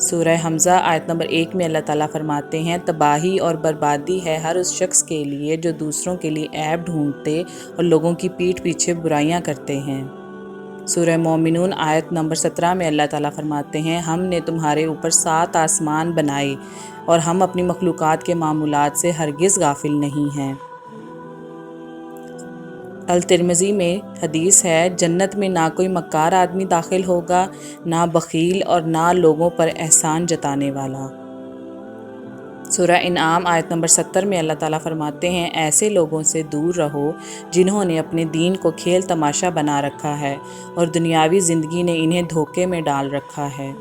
سورہ حمزہ آیت نمبر 1 میں اللہ تعالیٰ فرماتے ہیں تباہی اور بربادی ہے ہر اس شخص کے لیے جو دوسروں کے لیے عیب ڈھونڈتے اور لوگوں کی پیٹھ پیچھے برائیاں کرتے ہیں۔ سورہ مومنون آیت نمبر 17 میں اللہ تعالیٰ فرماتے ہیں ہم نے تمہارے اوپر 7 آسمان بنائے اور ہم اپنی مخلوقات کے معمولات سے ہرگز غافل نہیں ہیں۔ الترمذی میں حدیث ہے جنت میں نہ کوئی مکار آدمی داخل ہوگا، نہ بخیل اور نہ لوگوں پر احسان جتانے والا۔ سورہ انعام آیت نمبر 70 میں اللہ تعالیٰ فرماتے ہیں ایسے لوگوں سے دور رہو جنہوں نے اپنے دین کو کھیل تماشا بنا رکھا ہے اور دنیاوی زندگی نے انہیں دھوکے میں ڈال رکھا ہے۔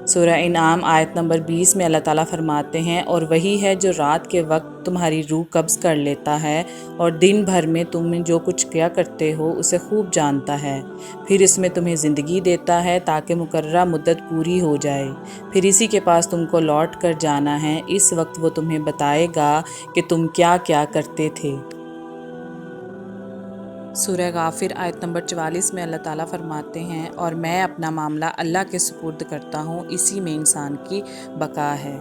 سورہ انعام آیت نمبر 20 میں اللہ تعالیٰ فرماتے ہیں اور وہی ہے جو رات کے وقت تمہاری روح قبض کر لیتا ہے اور دن بھر میں تم جو کچھ کیا کرتے ہو اسے خوب جانتا ہے، پھر اس میں تمہیں زندگی دیتا ہے تاکہ مقررہ مدت پوری ہو جائے، پھر اسی کے پاس تم کو لوٹ کر جانا ہے، اس وقت وہ تمہیں بتائے گا کہ تم کیا کیا کرتے تھے۔ سورہ غافر آیت نمبر 44 میں اللہ تعالیٰ فرماتے ہیں اور میں اپنا معاملہ اللہ کے سپرد کرتا ہوں، اسی میں انسان کی بقا ہے۔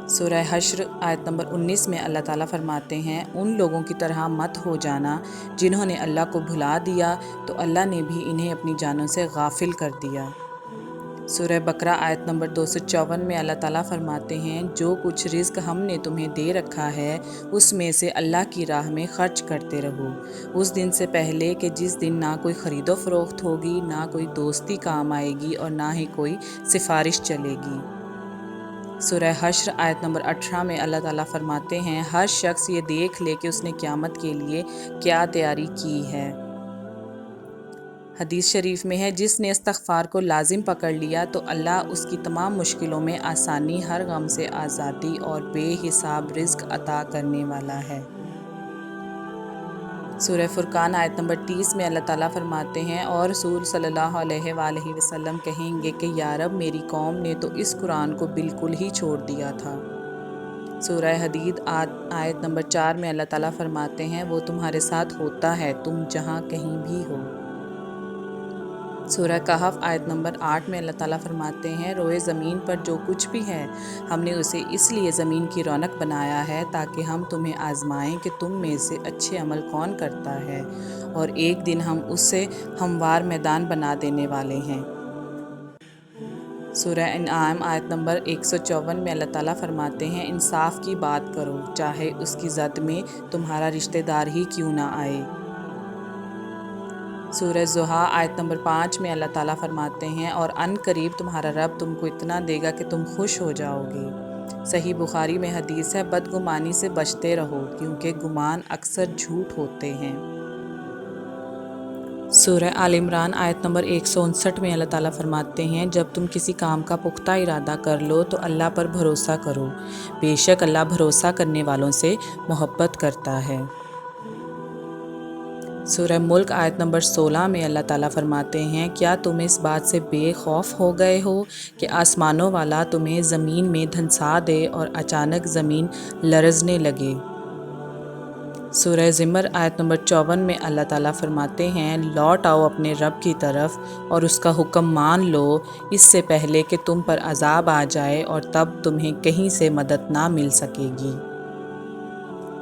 سورہ حشر آیت نمبر 19 میں اللہ تعالیٰ فرماتے ہیں ان لوگوں کی طرح مت ہو جانا جنہوں نے اللہ کو بھلا دیا تو اللہ نے بھی انہیں اپنی جانوں سے غافل کر دیا۔ سورہ بقرہ آیت نمبر 254 میں اللہ تعالیٰ فرماتے ہیں جو کچھ رزق ہم نے تمہیں دے رکھا ہے اس میں سے اللہ کی راہ میں خرچ کرتے رہو، اس دن سے پہلے کہ جس دن نہ کوئی خرید و فروخت ہوگی، نہ کوئی دوستی کام آئے گی اور نہ ہی کوئی سفارش چلے گی۔ سورہ حشر آیت نمبر 18 میں اللہ تعالیٰ فرماتے ہیں ہر شخص یہ دیکھ لے کہ اس نے قیامت کے لیے کیا تیاری کی ہے۔ حدیث شریف میں ہے جس نے استغفار کو لازم پکڑ لیا تو اللہ اس کی تمام مشکلوں میں آسانی، ہر غم سے آزادی اور بے حساب رزق عطا کرنے والا ہے۔ سورہ فرقان آیت نمبر 30 میں اللہ تعالیٰ فرماتے ہیں اور رسول صلی اللہ علیہ وآلہ وسلم کہیں گے کہ یا رب میری قوم نے تو اس قرآن کو بالکل ہی چھوڑ دیا تھا۔ سورہ حدید آیت نمبر 4 میں اللہ تعالیٰ فرماتے ہیں وہ تمہارے ساتھ ہوتا ہے تم جہاں کہیں بھی ہو۔ سورہ کہف آیت نمبر 8 میں اللہ تعالیٰ فرماتے ہیں روئے زمین پر جو کچھ بھی ہے ہم نے اسے اس لیے زمین کی رونق بنایا ہے تاکہ ہم تمہیں آزمائیں کہ تم میں سے اچھے عمل کون کرتا ہے، اور ایک دن ہم اسے ہموار میدان بنا دینے والے ہیں۔ سورہ انعام آیت نمبر 154 میں اللہ تعالیٰ فرماتے ہیں انصاف کی بات کرو چاہے اس کی زد میں تمہارا رشتہ دار ہی کیوں نہ آئے۔ سورہ ضحیٰ آیت نمبر 5 میں اللہ تعالیٰ فرماتے ہیں اور ان قریب تمہارا رب تم کو اتنا دے گا کہ تم خوش ہو جاؤ گے۔ صحیح بخاری میں حدیث ہے بدگمانی سے بچتے رہو کیونکہ گمان اکثر جھوٹ ہوتے ہیں۔ سورہ آل عمران آیت نمبر 159 میں اللہ تعالیٰ فرماتے ہیں جب تم کسی کام کا پختہ ارادہ کر لو تو اللہ پر بھروسہ کرو، بے شک اللہ بھروسہ کرنے والوں سے محبت کرتا ہے۔ سورہ ملک آیت نمبر 16 میں اللہ تعالیٰ فرماتے ہیں کیا تم اس بات سے بے خوف ہو گئے ہو کہ آسمانوں والا تمہیں زمین میں دھنسا دے اور اچانک زمین لرزنے لگے۔ سورہ زمر آیت نمبر 54 میں اللہ تعالیٰ فرماتے ہیں لوٹ آؤ اپنے رب کی طرف اور اس کا حکم مان لو اس سے پہلے کہ تم پر عذاب آ جائے اور تب تمہیں کہیں سے مدد نہ مل سکے گی۔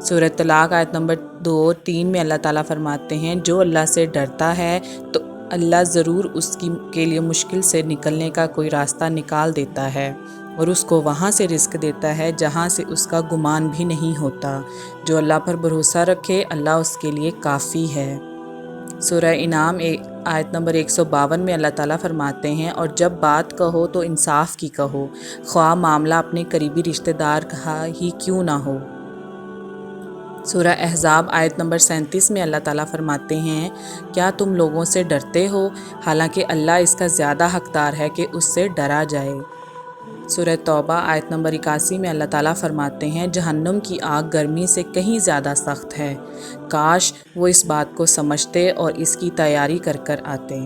سورہ طلاق آیت نمبر 2-3 میں اللہ تعالیٰ فرماتے ہیں جو اللہ سے ڈرتا ہے تو اللہ ضرور اس کے لیے مشکل سے نکلنے کا کوئی راستہ نکال دیتا ہے اور اس کو وہاں سے رزق دیتا ہے جہاں سے اس کا گمان بھی نہیں ہوتا۔ جو اللہ پر بھروسہ رکھے اللہ اس کے لیے کافی ہے۔ سورہ انعام آیت نمبر 152 میں اللہ تعالیٰ فرماتے ہیں اور جب بات کہو تو انصاف کی کہو، خواہ معاملہ اپنے قریبی رشتہ دار کا ہی کیوں نہ ہو۔ سورہ احزاب آیت نمبر 37 میں اللہ تعالیٰ فرماتے ہیں کیا تم لوگوں سے ڈرتے ہو حالانکہ اللہ اس کا زیادہ حقدار ہے کہ اس سے ڈرا جائے۔ سورہ توبہ آیت نمبر 81 میں اللہ تعالیٰ فرماتے ہیں جہنم کی آگ گرمی سے کہیں زیادہ سخت ہے، کاش وہ اس بات کو سمجھتے اور اس کی تیاری کر آتے۔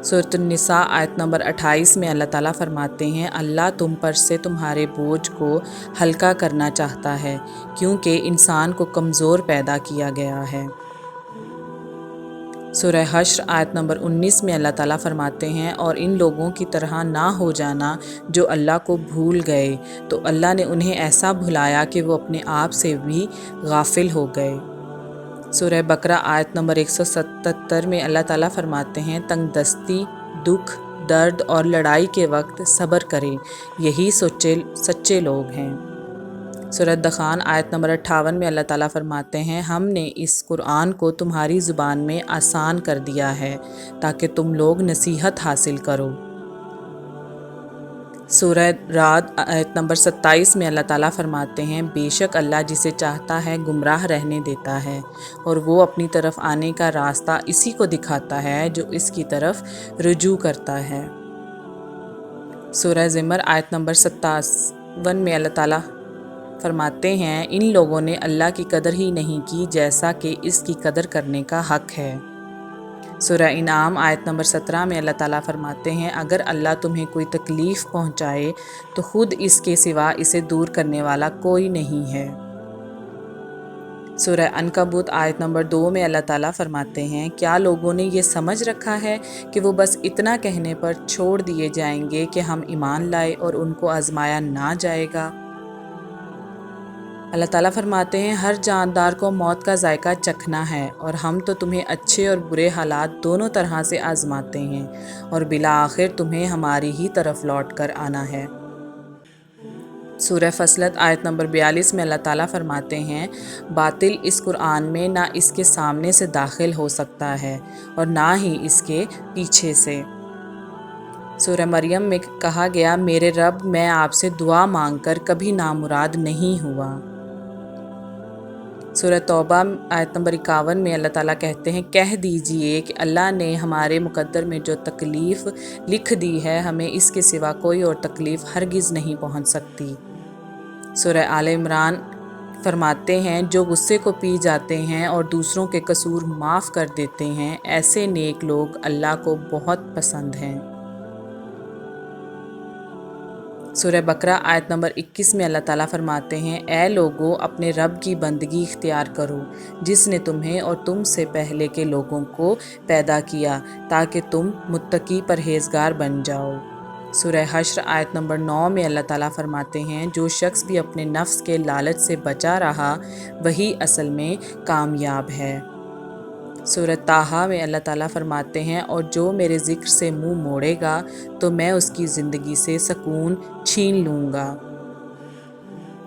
سورۃ النساء آیت نمبر 28 میں اللہ تعالیٰ فرماتے ہیں اللہ تم پر سے تمہارے بوجھ کو ہلکا کرنا چاہتا ہے کیونکہ انسان کو کمزور پیدا کیا گیا ہے۔ سورہ حشر آیت نمبر 19 میں اللہ تعالیٰ فرماتے ہیں اور ان لوگوں کی طرح نہ ہو جانا جو اللہ کو بھول گئے تو اللہ نے انہیں ایسا بھلایا کہ وہ اپنے آپ سے بھی غافل ہو گئے۔ سورہ بقرہ آیت نمبر 177 میں اللہ تعالیٰ فرماتے ہیں تنگ دستی، دکھ، درد اور لڑائی کے وقت صبر کریں، یہی سچے لوگ ہیں۔ سورہ دخان آیت نمبر 58 میں اللہ تعالیٰ فرماتے ہیں ہم نے اس قرآن کو تمہاری زبان میں آسان کر دیا ہے تاکہ تم لوگ نصیحت حاصل کرو۔ سورہ رعد آیت نمبر 27 میں اللہ تعالیٰ فرماتے ہیں بے شک اللہ جسے چاہتا ہے گمراہ رہنے دیتا ہے اور وہ اپنی طرف آنے کا راستہ اسی کو دکھاتا ہے جو اس کی طرف رجوع کرتا ہے۔ سورہ زمر آیت نمبر 57 میں اللہ تعالیٰ فرماتے ہیں ان لوگوں نے اللہ کی قدر ہی نہیں کی جیسا کہ اس کی قدر کرنے کا حق ہے۔ سورہ انعام آیت نمبر 17 میں اللہ تعالیٰ فرماتے ہیں اگر اللہ تمہیں کوئی تکلیف پہنچائے تو خود اس کے سوا اسے دور کرنے والا کوئی نہیں ہے۔ سورہ عنکبوت آیت نمبر 2 میں اللہ تعالیٰ فرماتے ہیں کیا لوگوں نے یہ سمجھ رکھا ہے کہ وہ بس اتنا کہنے پر چھوڑ دیے جائیں گے کہ ہم ایمان لائے اور ان کو آزمایا نہ جائے گا؟ اللہ تعالیٰ فرماتے ہیں ہر جاندار کو موت کا ذائقہ چکھنا ہے اور ہم تو تمہیں اچھے اور برے حالات دونوں طرح سے آزماتے ہیں اور بالآخر تمہیں ہماری ہی طرف لوٹ کر آنا ہے۔ سورہ فصلت آیت نمبر 42 میں اللہ تعالیٰ فرماتے ہیں باطل اس قرآن میں نہ اس کے سامنے سے داخل ہو سکتا ہے اور نہ ہی اس کے پیچھے سے۔ سورہ مریم میں کہا گیا میرے رب میں آپ سے دعا مانگ کر کبھی نامراد نہیں ہوا۔ سورہ توبہ آیت نمبر 51 میں اللہ تعالیٰ کہتے ہیں کہہ دیجئے کہ اللہ نے ہمارے مقدر میں جو تکلیف لکھ دی ہے ہمیں اس کے سوا کوئی اور تکلیف ہرگز نہیں پہنچ سکتی۔ سورہ آل عمران فرماتے ہیں جو غصے کو پی جاتے ہیں اور دوسروں کے قصور معاف کر دیتے ہیں ایسے نیک لوگ اللہ کو بہت پسند ہیں۔ سورہ بقرہ آیت نمبر 21 میں اللہ تعالیٰ فرماتے ہیں اے لوگو اپنے رب کی بندگی اختیار کرو جس نے تمہیں اور تم سے پہلے کے لوگوں کو پیدا کیا تاکہ تم متقی پرہیزگار بن جاؤ۔ سورہ حشر آیت نمبر 9 میں اللہ تعالیٰ فرماتے ہیں جو شخص بھی اپنے نفس کے لالچ سے بچا رہا وہی اصل میں کامیاب ہے۔ سورہ طٰہٰ میں اللہ تعالیٰ فرماتے ہیں اور جو میرے ذکر سے منہ موڑے گا تو میں اس کی زندگی سے سکون چھین لوں گا۔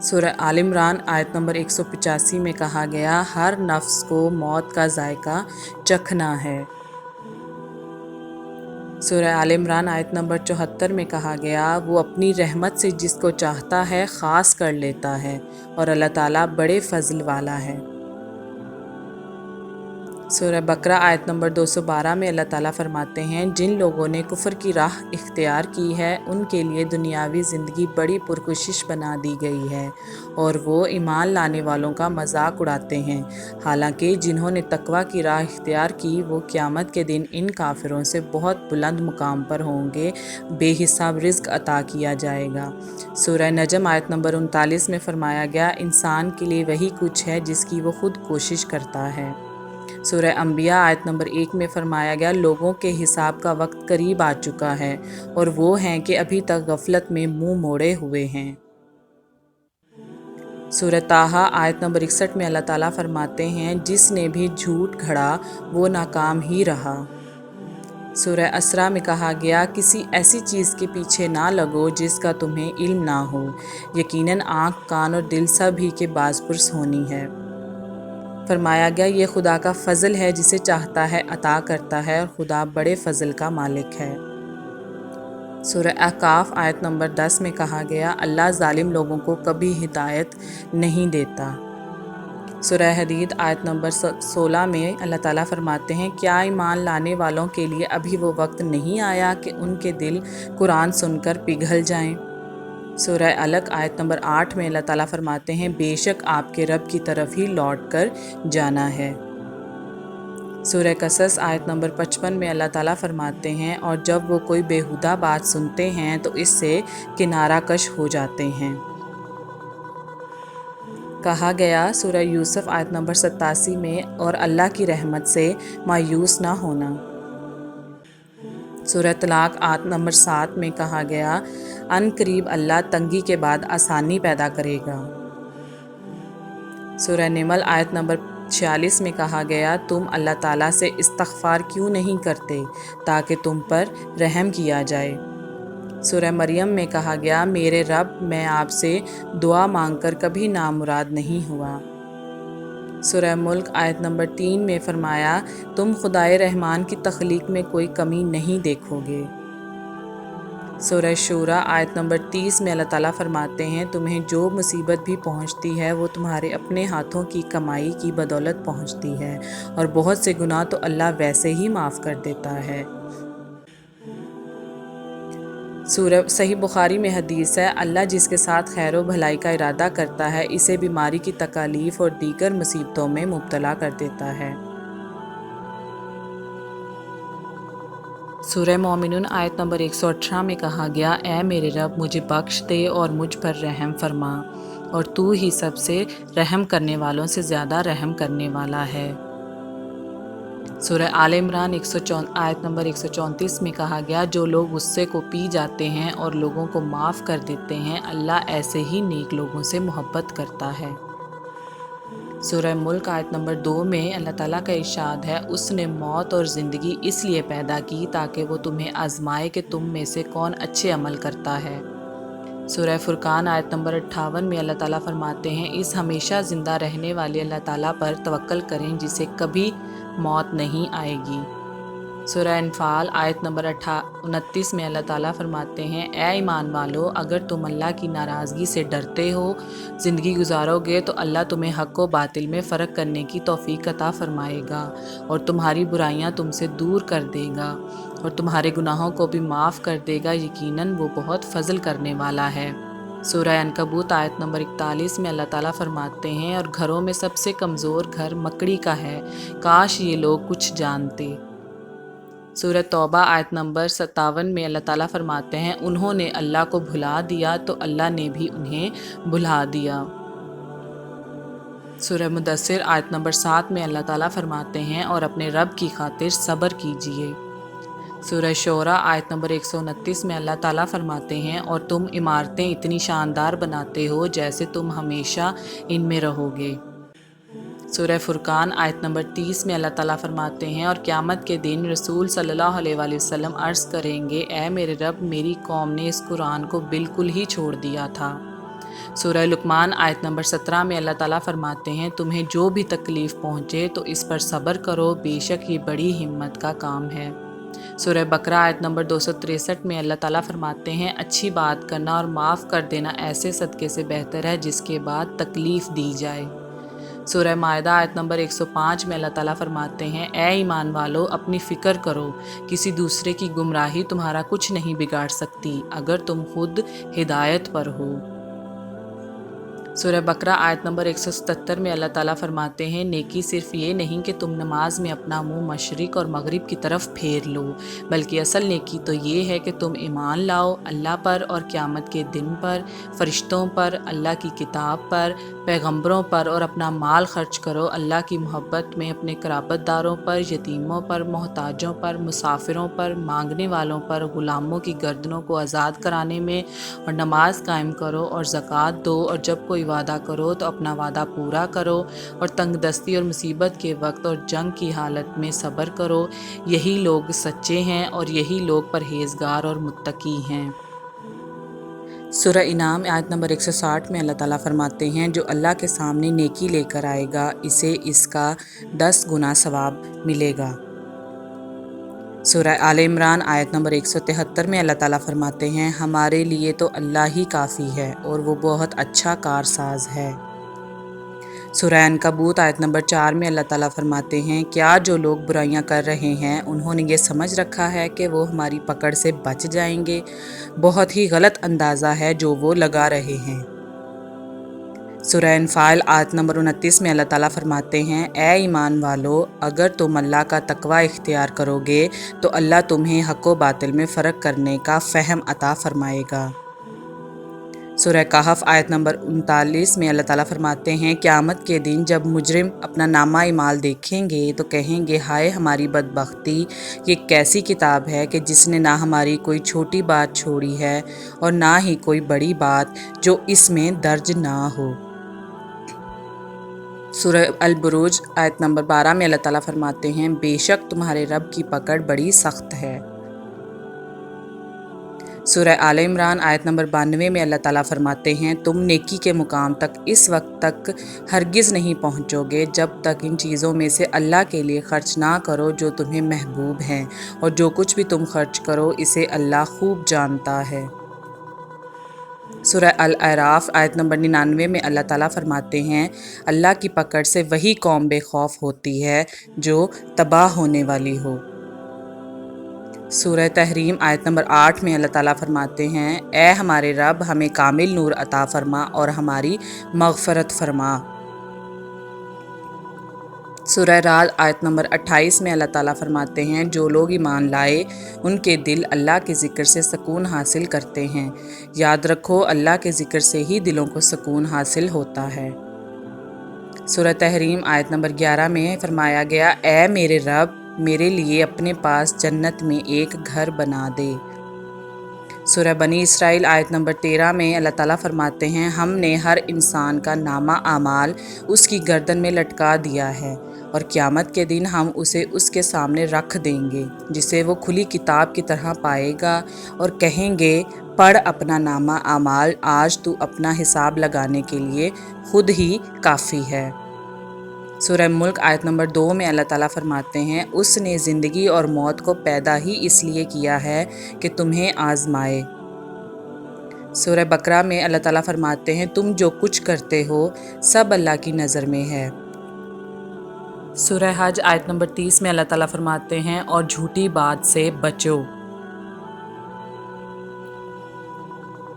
سورہ آل عمران آیت نمبر 185 میں کہا گیا ہر نفس کو موت کا ذائقہ چکھنا ہے۔ سورہ آل عمران آیت نمبر 74 میں کہا گیا وہ اپنی رحمت سے جس کو چاہتا ہے خاص کر لیتا ہے اور اللہ تعالیٰ بڑے فضل والا ہے۔ سورہ بقرہ آیت نمبر 212 میں اللہ تعالیٰ فرماتے ہیں جن لوگوں نے کفر کی راہ اختیار کی ہے ان کے لیے دنیاوی زندگی بڑی پرکشش بنا دی گئی ہے اور وہ ایمان لانے والوں کا مذاق اڑاتے ہیں حالانکہ جنہوں نے تقوی کی راہ اختیار کی وہ قیامت کے دن ان کافروں سے بہت بلند مقام پر ہوں گے، بے حساب رزق عطا کیا جائے گا۔ سورہ نجم آیت نمبر 39 میں فرمایا گیا انسان کے لیے وہی کچھ ہے جس کی وہ خود کوشش کرتا ہے۔ سورہ انبیاء آیت نمبر 1 میں فرمایا گیا لوگوں کے حساب کا وقت قریب آ چکا ہے اور وہ ہیں کہ ابھی تک غفلت میں منہ موڑے ہوئے ہیں۔ سورہ طٰہٰ آیت نمبر 61 میں اللہ تعالیٰ فرماتے ہیں جس نے بھی جھوٹ گھڑا وہ ناکام ہی رہا۔ سورہ اسراء میں کہا گیا کسی ایسی چیز کے پیچھے نہ لگو جس کا تمہیں علم نہ ہو، یقیناً آنکھ، کان اور دل سب ہی کے باز پرس ہونی ہے۔ فرمایا گیا یہ خدا کا فضل ہے جسے چاہتا ہے عطا کرتا ہے اور خدا بڑے فضل کا مالک ہے۔ سورہ احقاف آیت نمبر 10 میں کہا گیا اللہ ظالم لوگوں کو کبھی ہدایت نہیں دیتا۔ سورہ حدید آیت نمبر 16 میں اللہ تعالیٰ فرماتے ہیں کیا ایمان لانے والوں کے لیے ابھی وہ وقت نہیں آیا کہ ان کے دل قرآن سن کر پگھل جائیں؟ سورہ علق آیت نمبر 8 میں اللہ تعالیٰ فرماتے ہیں بے شک آپ کے رب کی طرف ہی لوٹ کر جانا ہے۔ سورہ قصص آیت نمبر 55 میں اللہ تعالیٰ فرماتے ہیں اور جب وہ کوئی بیہودہ بات سنتے ہیں تو اس سے کنارہ کش ہو جاتے ہیں۔ کہا گیا سورہ یوسف آیت نمبر 87 میں، اور اللہ کی رحمت سے مایوس نہ ہونا۔ سورہ طلاق آیت نمبر 7 میں کہا گیا ان قریب اللہ تنگی کے بعد آسانی پیدا کرے گا۔ سورہ نمل آیت نمبر 46 میں کہا گیا تم اللہ تعالیٰ سے استغفار کیوں نہیں کرتے تاکہ تم پر رحم کیا جائے۔ سورہ مریم میں کہا گیا میرے رب میں آپ سے دعا مانگ کر کبھی نامراد نہیں ہوا۔ سورہ ملک آیت نمبر 3 میں فرمایا تم خدائے رحمان کی تخلیق میں کوئی کمی نہیں دیکھو گے۔ سورہ شورا آیت نمبر 30 میں اللہ تعالیٰ فرماتے ہیں تمہیں جو مصیبت بھی پہنچتی ہے وہ تمہارے اپنے ہاتھوں کی کمائی کی بدولت پہنچتی ہے، اور بہت سے گناہ تو اللہ ویسے ہی معاف کر دیتا ہے۔ سورہ صحیح بخاری میں حدیث ہے اللہ جس کے ساتھ خیر و بھلائی کا ارادہ کرتا ہے اسے بیماری کی تکالیف اور دیگر مصیبتوں میں مبتلا کر دیتا ہے۔ سورہ مومنون آیت نمبر 118 میں کہا گیا اے میرے رب مجھے بخش دے اور مجھ پر رحم فرما، اور تو ہی سب سے رحم کرنے والوں سے زیادہ رحم کرنے والا ہے۔ سورہ آل عمران آیت نمبر 134 میں کہا گیا جو لوگ غصے کو پی جاتے ہیں اور لوگوں کو معاف کر دیتے ہیں اللہ ایسے ہی نیک لوگوں سے محبت کرتا ہے۔ سورہ ملک آیت نمبر 2 میں اللہ تعالیٰ کا ارشاد ہے اس نے موت اور زندگی اس لیے پیدا کی تاکہ وہ تمہیں آزمائے کہ تم میں سے کون اچھے عمل کرتا ہے۔ سورہ فرقان آیت نمبر 58 میں اللہ تعالیٰ فرماتے ہیں اس ہمیشہ زندہ رہنے والے اللہ تعالیٰ پر توکل کریں جسے کبھی موت نہیں آئے گی۔ سورہ انفال آیت نمبر 29 میں اللہ تعالیٰ فرماتے ہیں اے ایمان والو اگر تم اللہ کی ناراضگی سے ڈرتے ہو زندگی گزارو گے تو اللہ تمہیں حق و باطل میں فرق کرنے کی توفیق عطا فرمائے گا، اور تمہاری برائیاں تم سے دور کر دے گا، اور تمہارے گناہوں کو بھی معاف کر دے گا، یقیناً وہ بہت فضل کرنے والا ہے۔ سورہ عنکبوت آیت نمبر 41 میں اللہ تعالیٰ فرماتے ہیں اور گھروں میں سب سے کمزور گھر مکڑی کا ہے، کاش یہ لوگ کچھ جانتے۔ سورہ توبہ آیت نمبر 57 میں اللہ تعالیٰ فرماتے ہیں انہوں نے اللہ کو بھلا دیا تو اللہ نے بھی انہیں بھلا دیا۔ سورہ مدثر آیت نمبر 7 میں اللہ تعالیٰ فرماتے ہیں اور اپنے رب کی خاطر صبر کیجئے۔ سورہ شعراء آیت نمبر 129 میں اللہ تعالیٰ فرماتے ہیں اور تم عمارتیں اتنی شاندار بناتے ہو جیسے تم ہمیشہ ان میں رہو گے۔ سورہ فرقان آیت نمبر 30 میں اللہ تعالیٰ فرماتے ہیں اور قیامت کے دن رسول صلی اللہ علیہ وآلہ وسلم عرض کریں گے اے میرے رب میری قوم نے اس قرآن کو بالکل ہی چھوڑ دیا تھا۔ سورہ لقمان آیت نمبر 17 میں اللہ تعالیٰ فرماتے ہیں تمہیں جو بھی تکلیف پہنچے تو اس پر صبر کرو بے شک یہ بڑی ہمت کا کام ہے۔ سورہ بقرہ آیت نمبر 263 میں اللہ تعالیٰ فرماتے ہیں اچھی بات کرنا اور معاف کر دینا ایسے صدقے سے بہتر ہے جس کے بعد تکلیف دی جائے۔ سورہ مائدہ آیت نمبر 105 میں اللہ تعالیٰ فرماتے ہیں اے ایمان والو اپنی فکر کرو کسی دوسرے کی گمراہی تمہارا کچھ نہیں بگاڑ سکتی اگر تم خود ہدایت پر ہو۔ سورہ بقرہ آیت نمبر 177 میں اللہ تعالیٰ فرماتے ہیں نیکی صرف یہ نہیں کہ تم نماز میں اپنا منہ مشرق اور مغرب کی طرف پھیر لو، بلکہ اصل نیکی تو یہ ہے کہ تم ایمان لاؤ اللہ پر اور قیامت کے دن پر، فرشتوں پر، اللہ کی کتاب پر، پیغمبروں پر، اور اپنا مال خرچ کرو اللہ کی محبت میں اپنے قرابت داروں پر، یتیموں پر، محتاجوں پر، مسافروں پر، مانگنے والوں پر، غلاموں کی گردنوں کو آزاد کرانے میں، اور نماز قائم کرو اور زکوٰۃ دو، اور جب کوئی وعدہ کرو تو اپنا وعدہ پورا کرو، اور تنگ دستی اور مصیبت کے وقت اور جنگ کی حالت میں صبر کرو، یہی لوگ سچے ہیں اور یہی لوگ پرہیزگار اور متقی ہیں۔ سورہ انعام آیت نمبر 160 میں اللہ تعالیٰ فرماتے ہیں جو اللہ کے سامنے نیکی لے کر آئے گا اسے اس کا 10 گنا ثواب ملے گا۔ سورہ آل عمران آیت نمبر 173 میں اللہ تعالیٰ فرماتے ہیں ہمارے لیے تو اللہ ہی کافی ہے اور وہ بہت اچھا کارساز ہے۔ سورہ عنکبوت آیت نمبر 4 میں اللہ تعالیٰ فرماتے ہیں کیا جو لوگ برائیاں کر رہے ہیں انہوں نے یہ سمجھ رکھا ہے کہ وہ ہماری پکڑ سے بچ جائیں گے، بہت ہی غلط اندازہ ہے جو وہ لگا رہے ہیں۔ سورہ انفال آیت نمبر 29 میں اللہ تعالیٰ فرماتے ہیں اے ایمان والو اگر تم اللہ کا تقوی اختیار کرو گے تو اللہ تمہیں حق و باطل میں فرق کرنے کا فہم عطا فرمائے گا۔ سورہ کہف آیت نمبر 39 میں اللہ تعالیٰ فرماتے ہیں قیامت کے دن جب مجرم اپنا نامہ اعمال دیکھیں گے تو کہیں گے ہائے ہماری بدبختی، یہ کیسی کتاب ہے کہ جس نے نہ ہماری کوئی چھوٹی بات چھوڑی ہے اور نہ ہی کوئی بڑی بات جو اس میں درج نہ ہو۔ سورہ البروج آیت نمبر 12 میں اللہ تعالیٰ فرماتے ہیں بے شک تمہارے رب کی پکڑ بڑی سخت ہے۔ سورہ آل عمران آیت نمبر 92 میں اللہ تعالیٰ فرماتے ہیں تم نیکی کے مقام تک اس وقت تک ہرگز نہیں پہنچو گے جب تک ان چیزوں میں سے اللہ کے لیے خرچ نہ کرو جو تمہیں محبوب ہیں، اور جو کچھ بھی تم خرچ کرو اسے اللہ خوب جانتا ہے۔ سورہ الاعراف آیت نمبر 99 میں اللہ تعالیٰ فرماتے ہیں اللہ کی پکڑ سے وہی قوم بے خوف ہوتی ہے جو تباہ ہونے والی ہو۔ سورہ تحریم آیت نمبر 8 میں اللہ تعالیٰ فرماتے ہیں اے ہمارے رب ہمیں کامل نور عطا فرما اور ہماری مغفرت فرما۔ سورہ رعد آیت نمبر 28 میں اللہ تعالیٰ فرماتے ہیں جو لوگ ایمان لائے ان کے دل اللہ کے ذکر سے سکون حاصل کرتے ہیں، یاد رکھو اللہ کے ذکر سے ہی دلوں کو سکون حاصل ہوتا ہے۔ سورہ تحریم آیت نمبر 11 میں فرمایا گیا اے میرے رب میرے لیے اپنے پاس جنت میں ایک گھر بنا دے۔ سورہ بنی اسرائیل آیت نمبر 13 میں اللہ تعالیٰ فرماتے ہیں ہم نے ہر انسان کا نامہ اعمال اس کی گردن میں لٹکا دیا ہے اور قیامت کے دن ہم اسے اس کے سامنے رکھ دیں گے جسے وہ کھلی کتاب کی طرح پائے گا اور کہیں گے پڑھ اپنا نامہ اعمال، آج تو اپنا حساب لگانے کے لیے خود ہی کافی ہے۔ سورہ ملک آیت نمبر 2 میں اللہ تعالیٰ فرماتے ہیں اس نے زندگی اور موت کو پیدا ہی اس لیے کیا ہے کہ تمہیں آزمائے۔ سورہ بقرہ میں اللہ تعالیٰ فرماتے ہیں تم جو کچھ کرتے ہو سب اللہ کی نظر میں ہے۔ سورہ حج آیت نمبر 30 میں اللہ تعالیٰ فرماتے ہیں اور جھوٹی بات سے بچو۔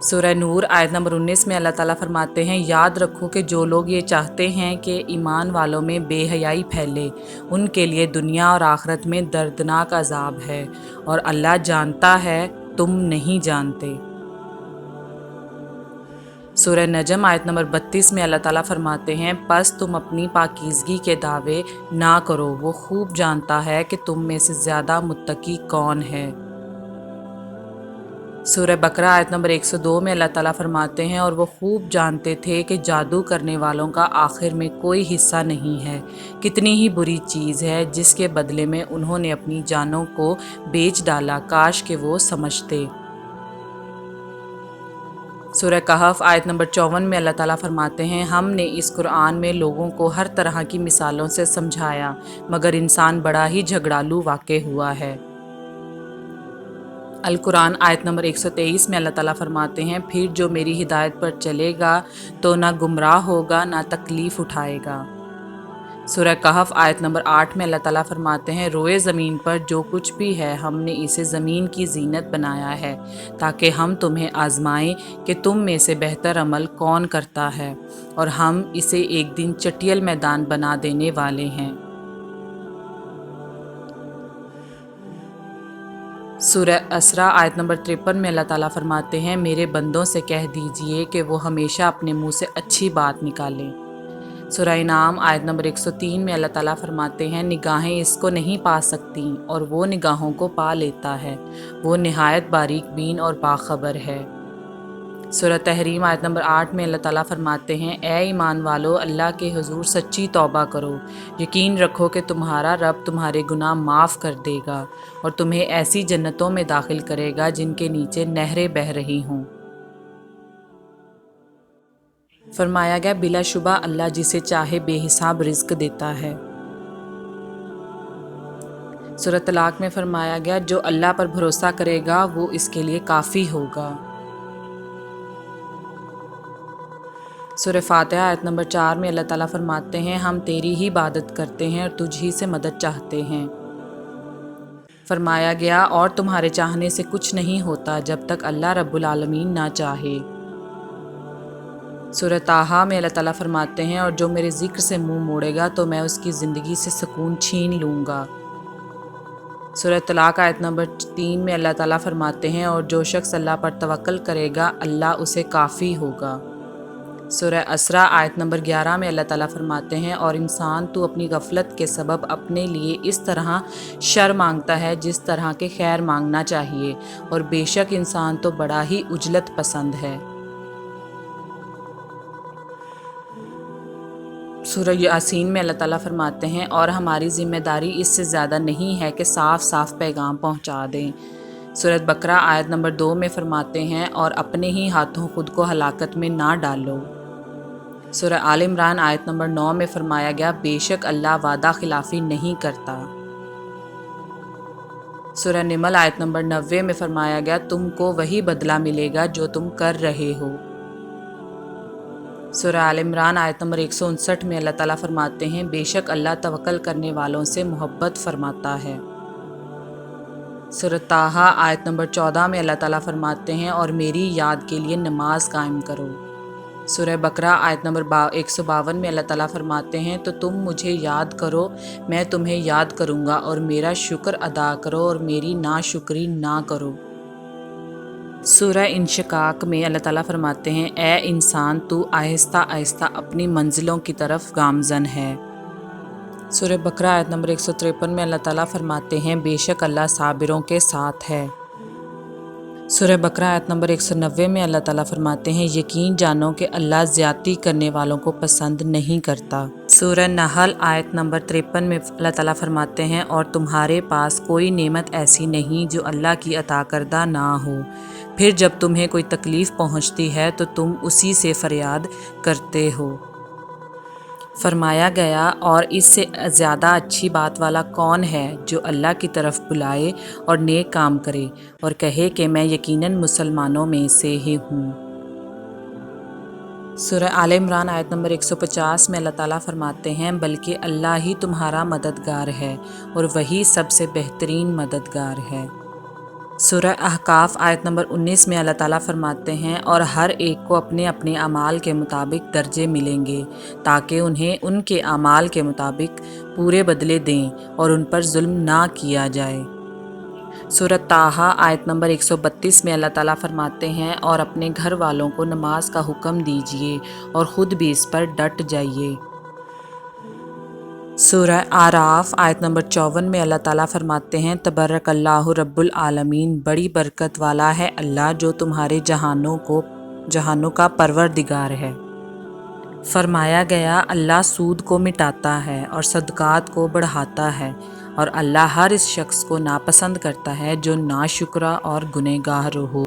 سورہ نور آیت نمبر 19 میں اللہ تعالیٰ فرماتے ہیں یاد رکھو کہ جو لوگ یہ چاہتے ہیں کہ ایمان والوں میں بے حیائی پھیلے ان کے لیے دنیا اور آخرت میں دردناک عذاب ہے، اور اللہ جانتا ہے تم نہیں جانتے۔ سورہ نجم آیت نمبر 32 میں اللہ تعالیٰ فرماتے ہیں پس تم اپنی پاکیزگی کے دعوے نہ کرو، وہ خوب جانتا ہے کہ تم میں سے زیادہ متقی کون ہے۔ سورہ بقرہ آیت نمبر 102 میں اللہ تعالیٰ فرماتے ہیں اور وہ خوب جانتے تھے کہ جادو کرنے والوں کا آخر میں کوئی حصہ نہیں ہے، کتنی ہی بری چیز ہے جس کے بدلے میں انہوں نے اپنی جانوں کو بیچ ڈالا، کاش کہ وہ سمجھتے۔ سورہ کہف آیت نمبر 54 میں اللہ تعالیٰ فرماتے ہیں ہم نے اس قرآن میں لوگوں کو ہر طرح کی مثالوں سے سمجھایا مگر انسان بڑا ہی جھگڑالو واقع ہوا ہے۔ القرآن آیت نمبر 123 میں اللہ تعالیٰ فرماتے ہیں پھر جو میری ہدایت پر چلے گا تو نہ گمراہ ہوگا نہ تکلیف اٹھائے گا۔ سورہ کہف آیت نمبر 8 میں اللہ تعالیٰ فرماتے ہیں روئے زمین پر جو کچھ بھی ہے ہم نے اسے زمین کی زینت بنایا ہے تاکہ ہم تمہیں آزمائیں کہ تم میں سے بہتر عمل کون کرتا ہے، اور ہم اسے ایک دن چٹیل میدان بنا دینے والے ہیں۔ سورہ اسراء آیت نمبر 53 میں اللہ تعالیٰ فرماتے ہیں میرے بندوں سے کہہ دیجئے کہ وہ ہمیشہ اپنے منہ سے اچھی بات نکالیں۔ سورہ انعام آیت نمبر 103 میں اللہ تعالیٰ فرماتے ہیں نگاہیں اس کو نہیں پا سکتیں اور وہ نگاہوں کو پا لیتا ہے، وہ نہایت باریک بین اور باخبر ہے۔ سورہ تحریم آیت نمبر 8 میں اللہ تعالیٰ فرماتے ہیں اے ایمان والو اللہ کے حضور سچی توبہ کرو، یقین رکھو کہ تمہارا رب تمہارے گناہ معاف کر دے گا اور تمہیں ایسی جنتوں میں داخل کرے گا جن کے نیچے نہریں بہہ رہی ہوں۔ فرمایا گیا بلا شبہ اللہ جسے چاہے بے حساب رزق دیتا ہے۔ سورہ طلاق میں فرمایا گیا جو اللہ پر بھروسہ کرے گا وہ اس کے لیے کافی ہوگا۔ سورہ فاتحہ آیت نمبر 4 میں اللہ تعالیٰ فرماتے ہیں ہم تیری ہی عبادت کرتے ہیں اور تجھ ہی سے مدد چاہتے ہیں۔ فرمایا گیا اور تمہارے چاہنے سے کچھ نہیں ہوتا جب تک اللہ رب العالمین نہ چاہے۔ سورہ طٰہٰ میں اللہ تعالیٰ فرماتے ہیں اور جو میرے ذکر سے منہ موڑے گا تو میں اس کی زندگی سے سکون چھین لوں گا۔ سورہ طلاق آیت نمبر 3 میں اللہ تعالیٰ فرماتے ہیں اور جو شخص اللہ پر توکل کرے گا اللہ اسے کافی ہوگا۔ سورہ اسراء آیت نمبر 11 میں اللہ تعالیٰ فرماتے ہیں اور انسان تو اپنی غفلت کے سبب اپنے لیے اس طرح شر مانگتا ہے جس طرح کے خیر مانگنا چاہیے، اور بے شک انسان تو بڑا ہی عجلت پسند ہے۔ سورہ یاسین میں اللہ تعالیٰ فرماتے ہیں اور ہماری ذمہ داری اس سے زیادہ نہیں ہے کہ صاف صاف پیغام پہنچا دیں۔ سورہ بقرہ آیت نمبر 2 میں فرماتے ہیں اور اپنے ہی ہاتھوں خود کو ہلاکت میں نہ ڈالو۔ سورہ آل عمران آیت نمبر 9 میں فرمایا گیا بے شک اللہ وعدہ خلافی نہیں کرتا۔ سورہ نمل آیت نمبر 90 میں فرمایا گیا تم کو وہی بدلہ ملے گا جو تم کر رہے ہو۔ سورہ آل عمران آیت نمبر 159 میں اللہ تعالیٰ فرماتے ہیں بے شک اللہ توکل کرنے والوں سے محبت فرماتا ہے۔ سورہ طٰہٰ آیت نمبر 14 میں اللہ تعالیٰ فرماتے ہیں اور میری یاد کے لیے نماز قائم کرو۔ سورہ بقرہ آیت نمبر 152 میں اللہ تعالیٰ فرماتے ہیں تو تم مجھے یاد کرو میں تمہیں یاد کروں گا، اور میرا شکر ادا کرو اور میری ناشکری نہ کرو۔ سورہ انشقاق میں اللہ تعالیٰ فرماتے ہیں اے انسان تو آہستہ آہستہ اپنی منزلوں کی طرف گامزن ہے۔ سورہ بقرہ آیت نمبر 153 میں اللہ تعالیٰ فرماتے ہیں بے شک اللہ صابروں کے ساتھ ہے۔ سورہ بقرہ آیت نمبر 190 میں اللہ تعالیٰ فرماتے ہیں یقین جانو کہ اللہ زیادتی کرنے والوں کو پسند نہیں کرتا۔ سورہ نحل آیت نمبر 53 میں اللہ تعالیٰ فرماتے ہیں اور تمہارے پاس کوئی نعمت ایسی نہیں جو اللہ کی عطا کردہ نہ ہو، پھر جب تمہیں کوئی تکلیف پہنچتی ہے تو تم اسی سے فریاد کرتے ہو۔ فرمایا گیا اور اس سے زیادہ اچھی بات والا کون ہے جو اللہ کی طرف بلائے اور نیک کام کرے اور کہے کہ میں یقیناً مسلمانوں میں سے ہی ہوں۔ سورہ آل عمران آیت نمبر 150 میں اللہ تعالیٰ فرماتے ہیں بلکہ اللہ ہی تمہارا مددگار ہے اور وہی سب سے بہترین مددگار ہے۔ سورہ احقاف آیت نمبر 19 میں اللہ تعالیٰ فرماتے ہیں اور ہر ایک کو اپنے اپنے اعمال کے مطابق درجے ملیں گے تاکہ انہیں ان کے اعمال کے مطابق پورے بدلے دیں اور ان پر ظلم نہ کیا جائے۔ سورہ طٰہٰ آیت نمبر 132 میں اللہ تعالیٰ فرماتے ہیں اور اپنے گھر والوں کو نماز کا حکم دیجیے اور خود بھی اس پر ڈٹ جائیے۔ سورہ اعراف آیت نمبر 54 میں اللہ تعالیٰ فرماتے ہیں تبارک اللہ رب العالمین، بڑی برکت والا ہے اللہ جو تمہارے جہانوں کا پروردگار ہے۔ فرمایا گیا اللہ سود کو مٹاتا ہے اور صدقات کو بڑھاتا ہے، اور اللہ ہر اس شخص کو ناپسند کرتا ہے جو ناشکرا اور گنہگار ہو۔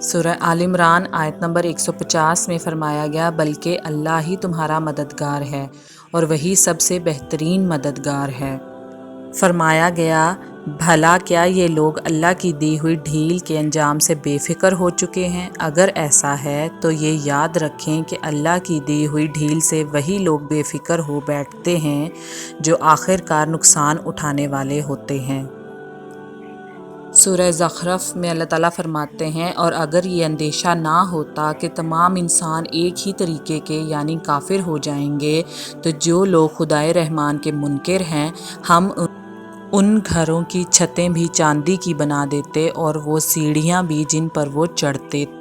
سورہ آل عمران آیت نمبر 150 میں فرمایا گیا بلکہ اللہ ہی تمہارا مددگار ہے اور وہی سب سے بہترین مددگار ہے۔ فرمایا گیا بھلا کیا یہ لوگ اللہ کی دی ہوئی ڈھیل کے انجام سے بے فکر ہو چکے ہیں؟ اگر ایسا ہے تو یہ یاد رکھیں کہ اللہ کی دی ہوئی ڈھیل سے وہی لوگ بے فکر ہو بیٹھتے ہیں جو آخر کار نقصان اٹھانے والے ہوتے ہیں۔ سورہ زخرف میں اللہ تعالیٰ فرماتے ہیں اور اگر یہ اندیشہ نہ ہوتا کہ تمام انسان ایک ہی طریقے کے یعنی کافر ہو جائیں گے تو جو لوگ خدائے رحمان کے منکر ہیں ہم ان گھروں کی چھتیں بھی چاندی کی بنا دیتے اور وہ سیڑھیاں بھی جن پر وہ چڑھتے ہیں۔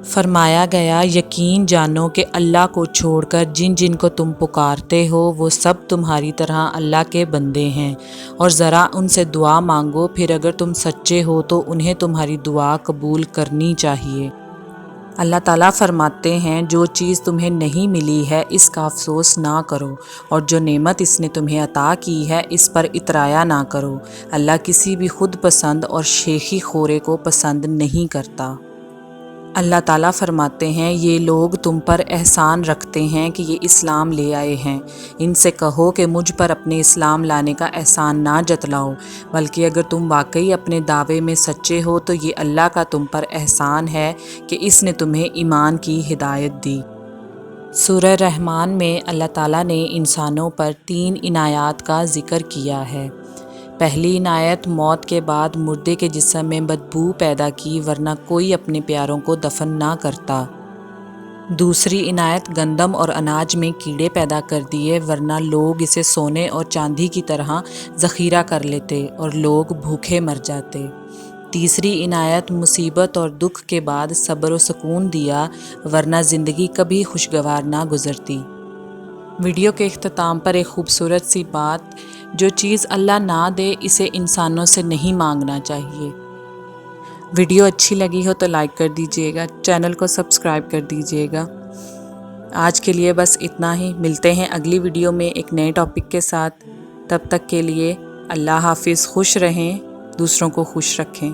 فرمایا گیا یقین جانو کہ اللہ کو چھوڑ کر جن جن کو تم پکارتے ہو وہ سب تمہاری طرح اللہ کے بندے ہیں، اور ذرا ان سے دعا مانگو، پھر اگر تم سچے ہو تو انہیں تمہاری دعا قبول کرنی چاہیے۔ اللہ تعالیٰ فرماتے ہیں جو چیز تمہیں نہیں ملی ہے اس کا افسوس نہ کرو، اور جو نعمت اس نے تمہیں عطا کی ہے اس پر اترایا نہ کرو۔ اللہ کسی بھی خود پسند اور شیخی خورے کو پسند نہیں کرتا۔ اللہ تعالیٰ فرماتے ہیں یہ لوگ تم پر احسان رکھتے ہیں کہ یہ اسلام لے آئے ہیں، ان سے کہو کہ مجھ پر اپنے اسلام لانے کا احسان نہ جتلاؤ، بلکہ اگر تم واقعی اپنے دعوے میں سچے ہو تو یہ اللہ کا تم پر احسان ہے کہ اس نے تمہیں ایمان کی ہدایت دی۔ سورہ رحمان میں اللہ تعالیٰ نے انسانوں پر 3 عنایات کا ذکر کیا ہے۔ پہلی عنایت موت کے بعد مردے کے جسم میں بدبو پیدا کی ورنہ کوئی اپنے پیاروں کو دفن نہ کرتا۔ دوسری عنایت گندم اور اناج میں کیڑے پیدا کر دیے، ورنہ لوگ اسے سونے اور چاندی کی طرح ذخیرہ کر لیتے اور لوگ بھوکے مر جاتے۔ تیسری عنایت مصیبت اور دکھ کے بعد صبر و سکون دیا، ورنہ زندگی کبھی خوشگوار نہ گزرتی۔ ویڈیو کے اختتام پر ایک خوبصورت سی بات، جو چیز اللہ نہ دے اسے انسانوں سے نہیں مانگنا چاہیے۔ ویڈیو اچھی لگی ہو تو لائک کر دیجیے گا، چینل کو سبسکرائب کر دیجیے گا۔ آج کے لیے بس اتنا ہی، ملتے ہیں اگلی ویڈیو میں ایک نئے ٹاپک کے ساتھ۔ تب تک کے لیے اللہ حافظ، خوش رہیں، دوسروں کو خوش رکھیں۔